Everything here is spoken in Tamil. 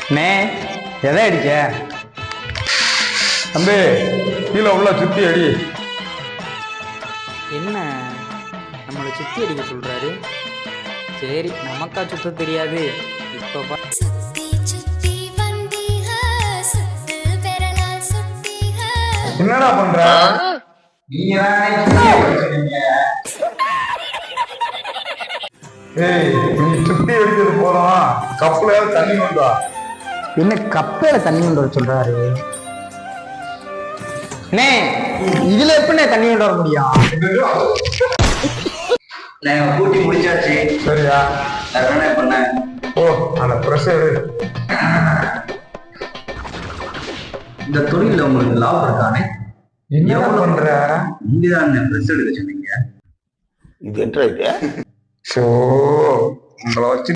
அண்ணே எதை அடிக்க? தம்பி கீழே உள்ள சுத்தி அடி. என்ன நம்மளை சுத்தி அடிக்க சொல்றாரு? சரி, நமக்கா சுத்த தெரியாது. இப்போ என்னடா பண்ற? நீங்க ஏய், நீ சுத்தி அடிச்சது போதும், கப்புல தண்ணி கொண்டா. என்ன கப்பையில தண்ணி கொண்டு வர சொல்றாரு? அண்ணே இதுல எப்படி தண்ணி கொண்டு வர முடியும்? கூட்டி முடிச்சாச்சு. சரியா? என்ன பண்ண? ஓ, அந்த பிரஷ் எடு. இந்த தொழில உங்களுக்கு லாபம் இருக்கானே? என்ன பண்ற? இங்கதான் பிரஷ் எடுக்க சொன்னீங்க. இது என்ன இது? ஷோ, உங்களை வச்சு